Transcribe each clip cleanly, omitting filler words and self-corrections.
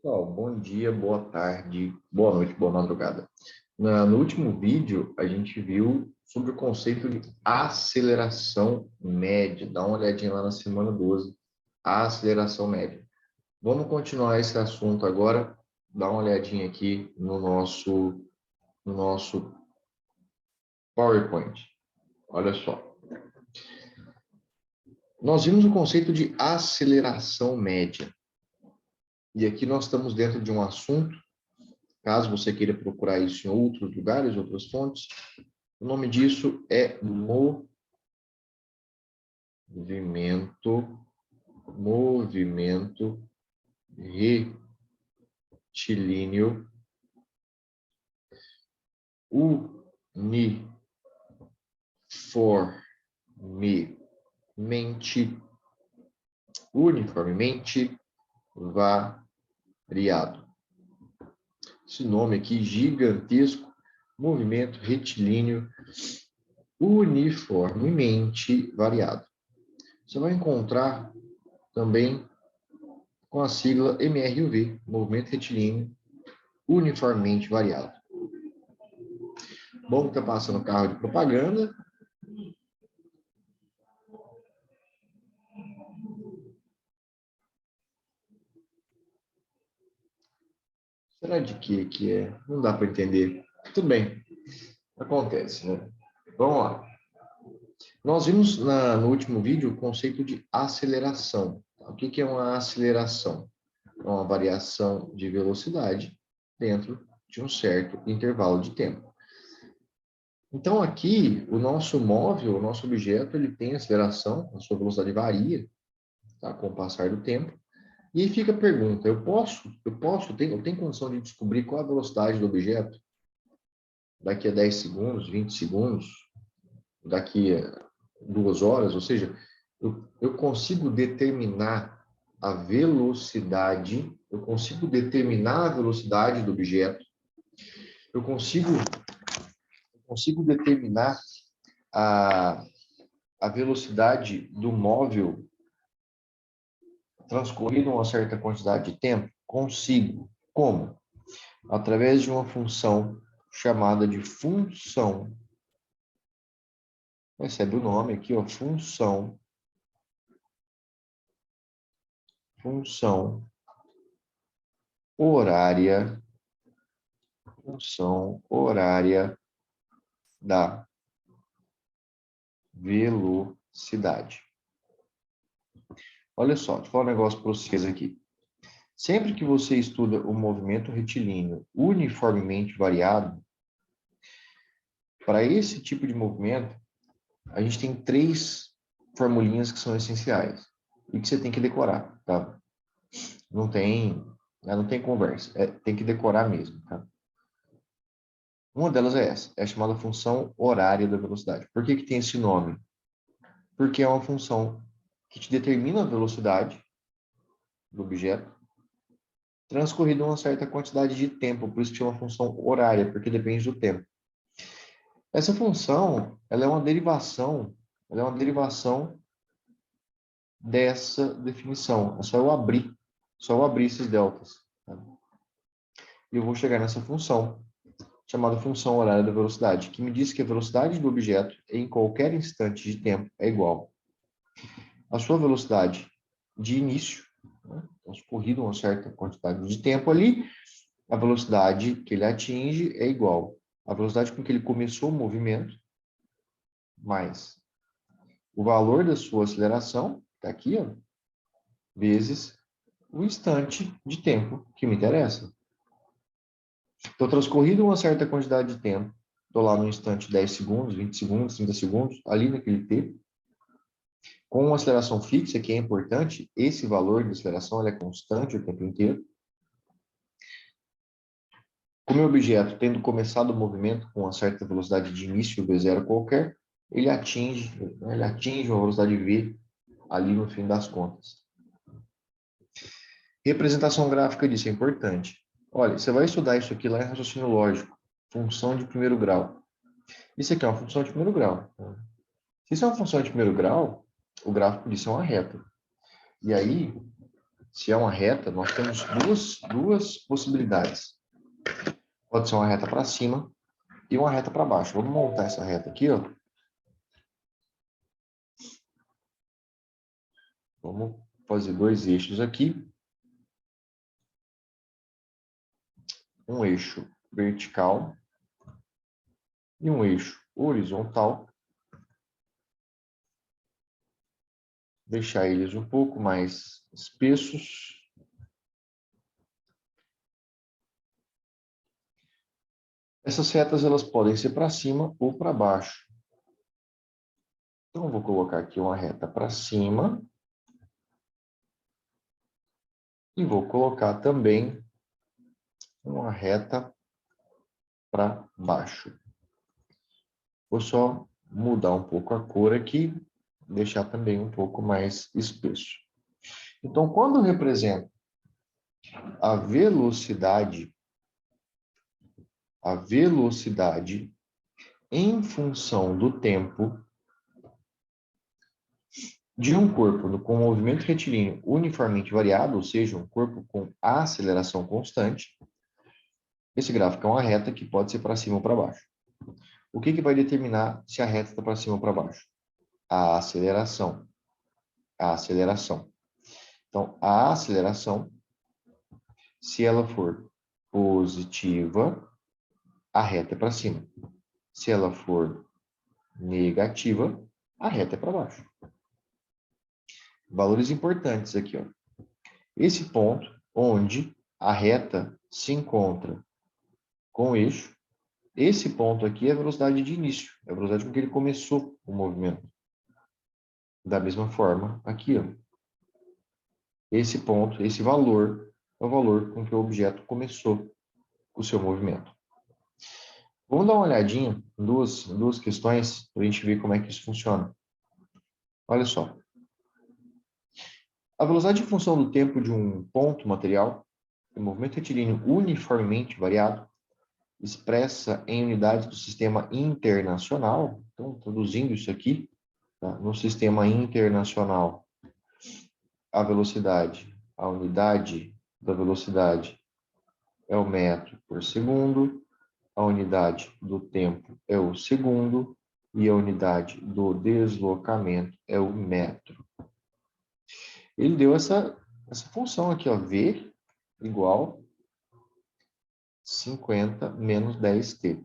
Pessoal, bom dia, boa tarde, boa noite, boa madrugada. No último vídeo, a gente viu sobre o conceito de aceleração média. Dá uma olhadinha lá na semana 12, a aceleração média. Vamos continuar esse assunto agora. Dá uma olhadinha aqui no nosso PowerPoint. Olha só. Nós vimos o conceito de aceleração média. E aqui nós estamos dentro de um assunto. Caso você queira procurar isso em outros lugares, outras fontes, o nome disso é movimento retilíneo uniformemente variado. Esse nome aqui gigantesco, movimento retilíneo uniformemente variado. Você vai encontrar também com a sigla MRUV, movimento retilíneo uniformemente variado. Bom que está passando carro de propaganda. Será de que é? Não dá para entender. Tudo bem, acontece, né? Vamos lá. Nós vimos no último vídeo o conceito de aceleração. O que é uma aceleração? É uma variação de velocidade dentro de um certo intervalo de tempo. Então, aqui, o nosso móvel, o nosso objeto, ele tem aceleração, a sua velocidade varia, tá, com o passar do tempo. E aí fica a pergunta, eu tenho condição de descobrir qual a velocidade do objeto daqui a 10 segundos, 20 segundos, daqui a 2 horas? Ou seja, eu consigo determinar a velocidade, do objeto, eu consigo determinar a velocidade do móvel transcorrido uma certa quantidade de tempo? Consigo. Como? Através de uma função chamada de função. Recebe o nome aqui, ó, função horária, da velocidade. Olha só, deixa eu falar um negócio para vocês aqui. Sempre que você estuda o movimento retilíneo uniformemente variado, para esse tipo de movimento, a gente tem 3 formulinhas que são essenciais e que você tem que decorar, tá? Não tem conversa, tem que decorar mesmo, tá? Uma delas é essa, é a chamada função horária da velocidade. Por que tem esse nome? Porque é uma função que te determina a velocidade do objeto transcorrido uma certa quantidade de tempo, por isso que chama função horária, porque depende do tempo. Essa função, ela é uma derivação dessa definição. É só eu abrir esses deltas. Tá? E eu vou chegar nessa função, chamada função horária da velocidade, que me diz que a velocidade do objeto em qualquer instante de tempo é igual à sua velocidade de início, né? Transcorrido uma certa quantidade de tempo ali, a velocidade que ele atinge é igual à velocidade com que ele começou o movimento, mais o valor da sua aceleração, está aqui, ó, vezes o instante de tempo que me interessa. Então, transcorrido uma certa quantidade de tempo, estou lá no instante 10 segundos, 20 segundos, 30 segundos, ali naquele T, com uma aceleração fixa, que é importante, esse valor de aceleração ele é constante o tempo inteiro. O meu objeto, tendo começado o movimento com uma certa velocidade de início, V0 qualquer, ele atinge uma velocidade V ali no fim das contas. Representação gráfica disso é importante. Olha, você vai estudar isso aqui lá em raciocínio lógico, função de primeiro grau. Isso aqui é uma função de primeiro grau. Se isso é uma função de primeiro grau, o gráfico disso é uma reta. E aí, se é uma reta, nós temos duas possibilidades. Pode ser uma reta para cima e uma reta para baixo. Vamos montar essa reta aqui, ó. Vamos fazer dois eixos aqui. Um eixo vertical e um eixo horizontal. Deixar eles um pouco mais espessos. Essas retas elas podem ser para cima ou para baixo. Então, eu vou colocar aqui uma reta para cima. E vou colocar também uma reta para baixo. Vou só mudar um pouco a cor aqui, deixar também um pouco mais espesso. Então, quando eu represento a velocidade em função do tempo de um corpo com movimento retilíneo uniformemente variado, ou seja, um corpo com aceleração constante, esse gráfico é uma reta que pode ser para cima ou para baixo. O que vai determinar se a reta está para cima ou para baixo? A aceleração. A aceleração. Então, a aceleração, se ela for positiva, a reta é para cima. Se ela for negativa, a reta é para baixo. Valores importantes aqui, ó. Esse ponto onde a reta se encontra com o eixo, esse ponto aqui é a velocidade de início, é a velocidade com que ele começou o movimento. Da mesma forma, aqui, ó. Esse ponto, esse valor, é o valor com que o objeto começou o seu movimento. Vamos dar uma olhadinha em duas questões para a gente ver como é que isso funciona. Olha só. A velocidade em função do tempo de um ponto material, o movimento retilíneo uniformemente variado, expressa em unidades do sistema internacional. Então, traduzindo isso aqui, tá? No sistema internacional, a unidade da velocidade é o metro por segundo, a unidade do tempo é o segundo e a unidade do deslocamento é o metro. Ele deu essa função aqui, ó, V igual 50 menos 10t.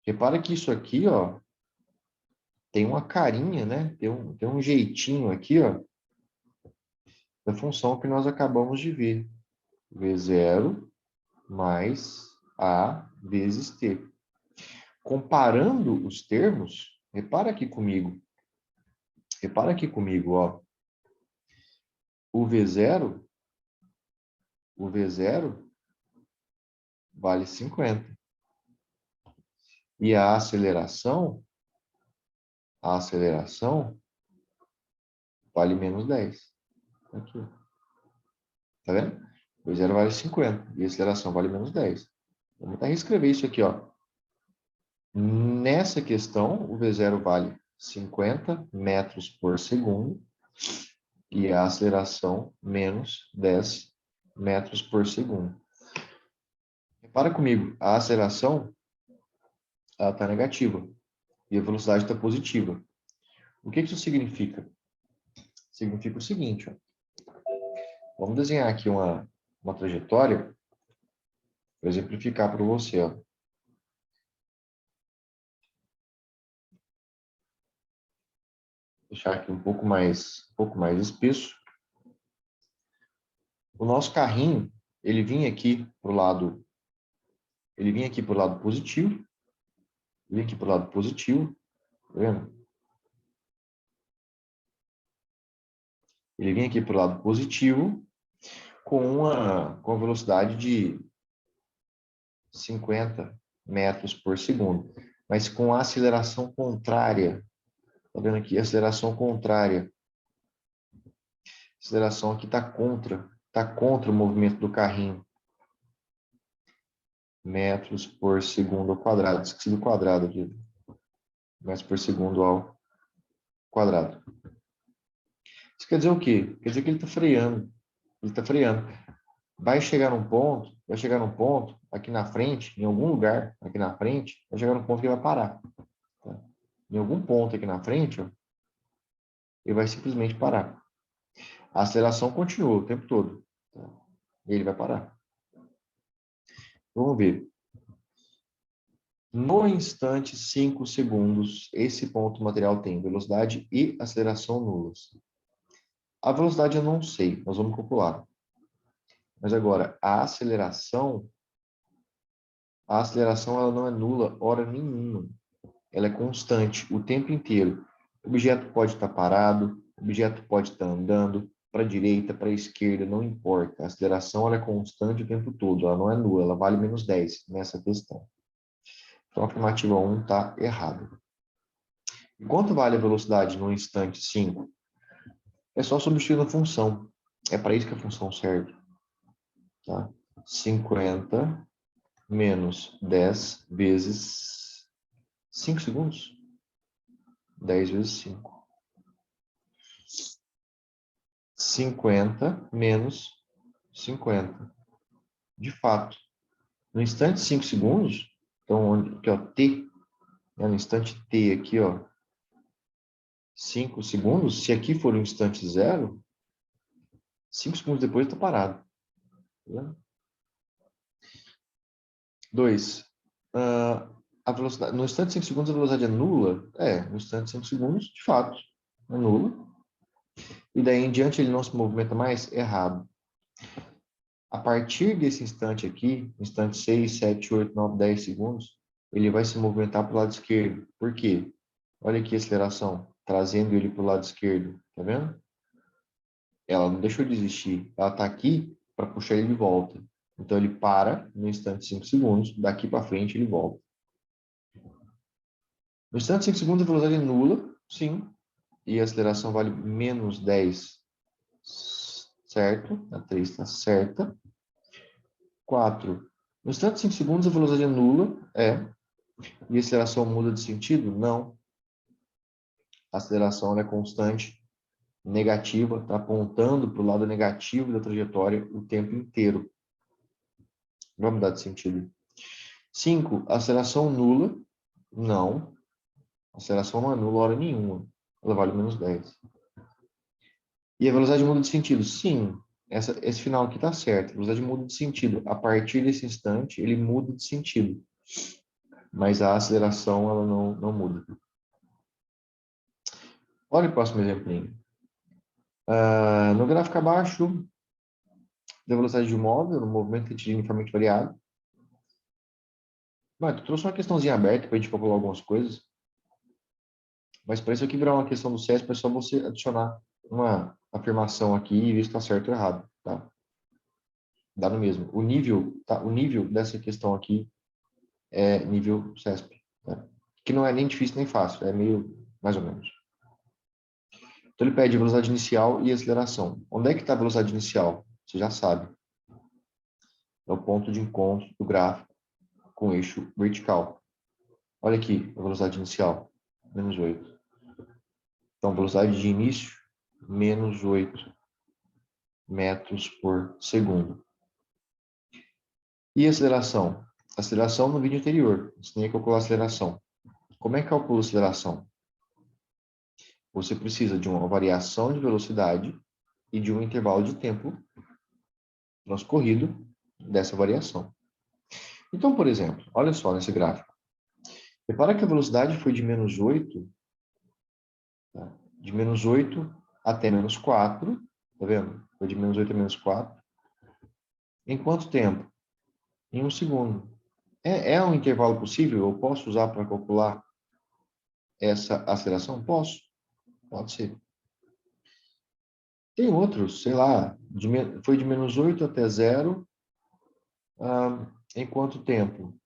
Repara que isso aqui, ó, tem uma carinha, né? Tem um jeitinho aqui, ó, da função que nós acabamos de ver. V0 mais A vezes t. Comparando os termos, repara aqui comigo, ó. O V0 vale 50. E a aceleração vale menos 10. Aqui. Tá vendo? O V0 vale 50 e a aceleração vale menos 10. Vamos tentar reescrever isso aqui, ó. Nessa questão, o V0 vale 50 metros por segundo e a aceleração menos 10 metros por segundo. Repara comigo, a aceleração está negativa e a velocidade está positiva. O que isso significa? Significa o seguinte, ó. Vamos desenhar aqui uma trajetória para exemplificar para você, ó. Deixar aqui um pouco mais espesso. O nosso carrinho, ele vinha aqui para o lado positivo. Vem aqui para o lado positivo, tá vendo? Ele vem aqui para o lado positivo com a velocidade de 50 metros por segundo, mas com a aceleração contrária. Tá vendo aqui? Aceleração contrária. A aceleração aqui está contra o movimento do carrinho. Metros por segundo ao quadrado. Esqueci do quadrado aqui. Metros por segundo ao quadrado. Isso quer dizer o quê? Quer dizer que ele está freando. Ele está freando. Vai chegar num ponto, aqui na frente, em algum lugar aqui na frente, vai chegar num ponto que ele vai parar. Tá? Em algum ponto aqui na frente, ó, ele vai simplesmente parar. A aceleração continua o tempo todo. Tá? E ele vai parar. Vamos ver. No instante 5 segundos, esse ponto material tem velocidade e aceleração nulas. A velocidade eu não sei, nós vamos calcular. Mas agora, a aceleração ela não é nula hora nenhuma. Ela é constante o tempo inteiro. O objeto pode estar parado, o objeto pode estar andando para a direita, para a esquerda, não importa. A aceleração ela é constante o tempo todo, ela não é nula, ela vale menos 10 nessa questão. Então, a afirmativa 1 está errada. E quanto vale a velocidade no instante 5? É só substituir a função. É para isso que a função serve. Tá? 50 menos 10 vezes 5 segundos. 10 vezes 5. 50 menos 50. De fato, no instante 5 segundos, então, aqui, ó, T, né, no instante T aqui, ó, 5 segundos, se aqui for o instante zero, 5 segundos depois está parado. Tá? 2. A velocidade, no instante de 5 segundos a velocidade é nula? É, no instante de 5 segundos, de fato, é nula. E daí em diante ele não se movimenta mais? Errado. A partir desse instante aqui, instante 6, 7, 8, 9, 10 segundos, ele vai se movimentar para o lado esquerdo. Por quê? Olha aqui a aceleração, trazendo ele para o lado esquerdo. Tá vendo? Ela não deixou de existir. Ela está aqui para puxar ele de volta. Então ele para no instante de 5 segundos, daqui para frente ele volta. No instante de 5 segundos a velocidade é nula, sim, e a aceleração vale menos 10, certo? A 3 está certa. 4. No instante de 5 segundos a velocidade é nula, e a aceleração muda de sentido? Não. A aceleração é constante, negativa, está apontando para o lado negativo da trajetória o tempo inteiro. Vai mudar de sentido. 5. Aceleração nula? Não. A aceleração não é nula hora nenhuma. Ela vale menos 10. E a velocidade muda de sentido? Sim. Esse final aqui está certo. A velocidade muda de sentido. A partir desse instante, ele muda de sentido. Mas a aceleração, ela não muda. Olha o próximo exemplinho. No gráfico abaixo, da velocidade de um móvel, no movimento retilíneo uniformemente variado. Tu trouxe uma questãozinha aberta para a gente calcular algumas coisas. Mas para isso aqui virar uma questão do CESP, é só você adicionar uma afirmação aqui e ver se está certo ou errado. Tá? Dá no mesmo. O nível dessa questão aqui é nível CESP. Tá? Que não é nem difícil nem fácil, é meio mais ou menos. Então ele pede a velocidade inicial e aceleração. Onde é que está a velocidade inicial? Você já sabe. É o ponto de encontro do gráfico com o eixo vertical. Olha aqui a velocidade inicial, menos 8. Então, velocidade de início, menos 8 metros por segundo. E aceleração? Aceleração no vídeo anterior. Você tem que calcular a aceleração. Como é que calcula a aceleração? Você precisa de uma variação de velocidade e de um intervalo de tempo transcorrido dessa variação. Então, por exemplo, olha só nesse gráfico. Repara que a velocidade foi de menos 8, tá? De menos 8 até menos 4, tá vendo? Foi de menos 8 a menos 4. Em quanto tempo? Em 1 segundo. É um intervalo possível? Eu posso usar para calcular essa aceleração? Posso. Pode ser. Tem outros, sei lá, foi de menos 8 até 0. Em quanto tempo?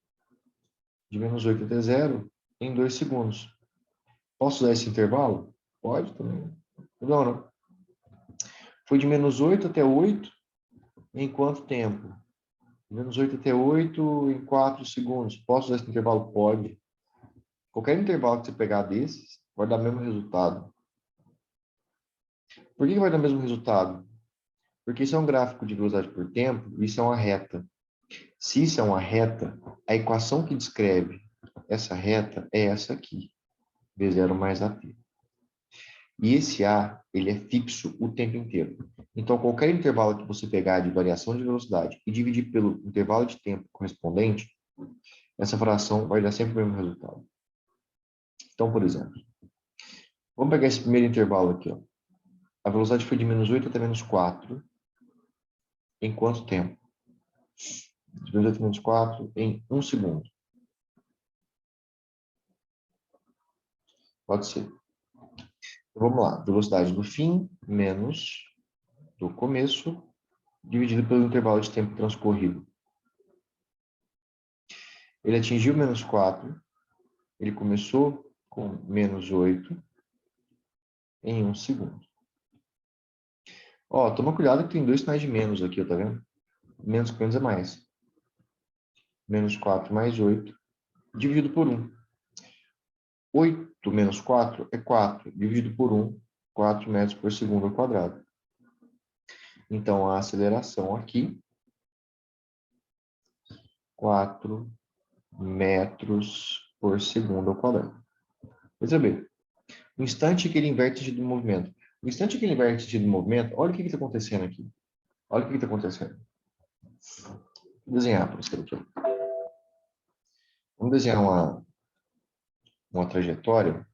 De menos 8 até 0, em 2 segundos. Posso usar esse intervalo? Pode também. Não. Foi de menos 8 até 8, em quanto tempo? De menos 8 até 8, em 4 segundos. Posso usar esse intervalo? Pode. Qualquer intervalo que você pegar desses, vai dar o mesmo resultado. Por que vai dar o mesmo resultado? Porque isso é um gráfico de velocidade por tempo e isso é uma reta. Se isso é uma reta, a equação que descreve essa reta é essa aqui, V0 mais AT. E esse A, ele é fixo o tempo inteiro. Então, qualquer intervalo que você pegar de variação de velocidade e dividir pelo intervalo de tempo correspondente, essa fração vai dar sempre o mesmo resultado. Então, por exemplo, vamos pegar esse primeiro intervalo aqui. Ó. A velocidade foi de -8 até -4. Em quanto tempo? De -8 a -4 em 1 segundo. Pode ser. Então, vamos lá. Velocidade do fim menos do começo, dividido pelo intervalo de tempo transcorrido. Ele atingiu -4. Ele começou com -8 em 1 segundo. Ó, toma cuidado que tem 2 sinais de menos aqui, ó, tá vendo? Menos com menos é mais. -4 mais 8, dividido por 1. 8 menos 4 é 4, dividido por 1, 4 metros por segundo ao quadrado. Então, a aceleração aqui, 4 metros por segundo ao quadrado. Veja bem, no instante que ele inverte o sentido do movimento. No instante que ele inverte o sentido do movimento, olha o que está acontecendo aqui. Olha o que está acontecendo. Vou desenhar para você aqui. Vamos desenhar uma trajetória.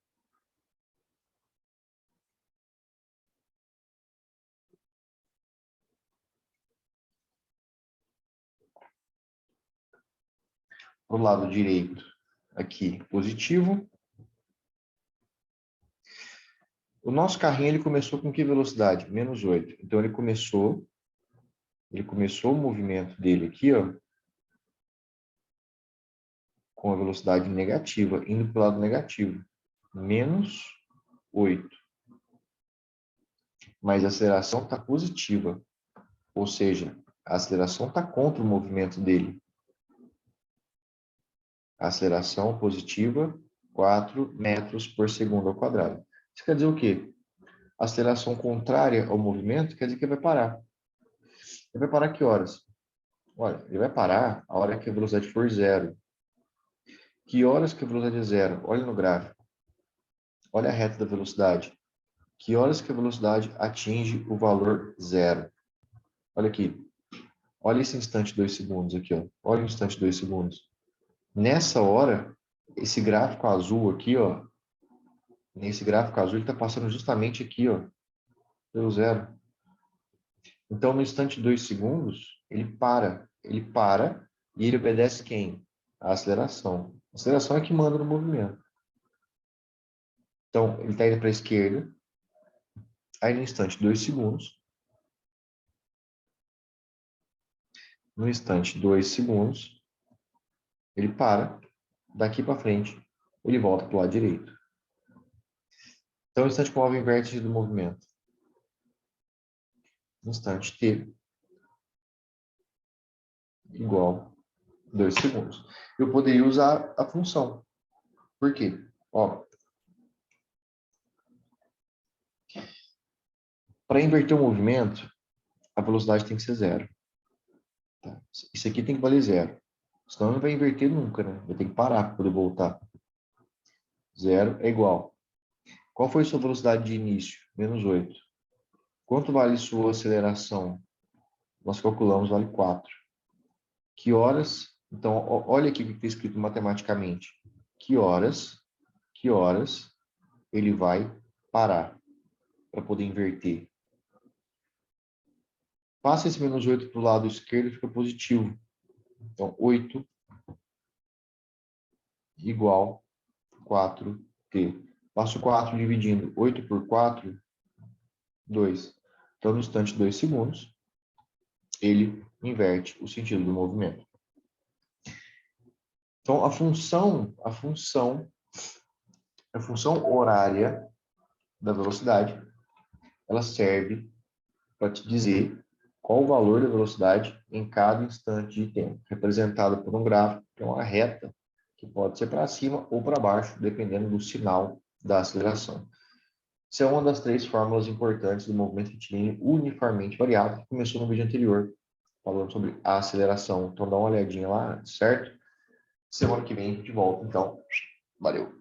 Para o lado direito, aqui, positivo. O nosso carrinho ele começou com que velocidade? -8. Então, ele começou o movimento dele aqui, ó, com a velocidade negativa, indo para o lado negativo. -8. Mas a aceleração está positiva. Ou seja, a aceleração está contra o movimento dele. A aceleração positiva, 4 metros por segundo ao quadrado. Isso quer dizer o quê? A aceleração contrária ao movimento quer dizer que ele vai parar. Ele vai parar que horas? Olha, ele vai parar a hora que a velocidade for zero. Que horas que a velocidade é zero? Olha no gráfico. Olha a reta da velocidade. Que horas que a velocidade atinge o valor zero? Olha aqui. Olha esse instante 2 segundos aqui, ó. Olha o instante 2 segundos. Nessa hora, esse gráfico azul aqui, ó, nesse gráfico azul, ele está passando justamente aqui, ó, pelo zero. Então, no instante 2 segundos, ele para e ele obedece quem? A aceleração. A aceleração é que manda no movimento. Então, ele está indo para a esquerda, aí no instante 2 segundos, ele para, daqui para frente, ele volta para o lado direito. Então, o instante móvel inverte do movimento. Instante t igual 2 segundos. Eu poderia usar a função. Por quê? Ó, para inverter o movimento, a velocidade tem que ser zero. Tá? Isso aqui tem que valer zero. Senão não vai inverter nunca, né? Vai ter que parar para poder voltar. Zero é igual. Qual foi a sua velocidade de início? -8. Quanto vale sua aceleração? Nós calculamos, vale 4. Que horas? Então, olha aqui o que está escrito matematicamente. Que horas ele vai parar para poder inverter? Passa esse -8 para o lado esquerdo e fica positivo. Então, 8 igual 4t. Passo 4 dividindo 8 por 4, 2. Então, no instante 2 segundos, ele inverte o sentido do movimento. Então, a função horária da velocidade, ela serve para te dizer qual o valor da velocidade em cada instante de tempo, representado por um gráfico, que é uma reta, que pode ser para cima ou para baixo, dependendo do sinal da aceleração. Isso é uma das 3 fórmulas importantes do movimento retilíneo uniformemente variável, que começou no vídeo anterior, falando sobre a aceleração. Então, dá uma olhadinha lá, certo? Semana que vem a gente volta, então. Valeu!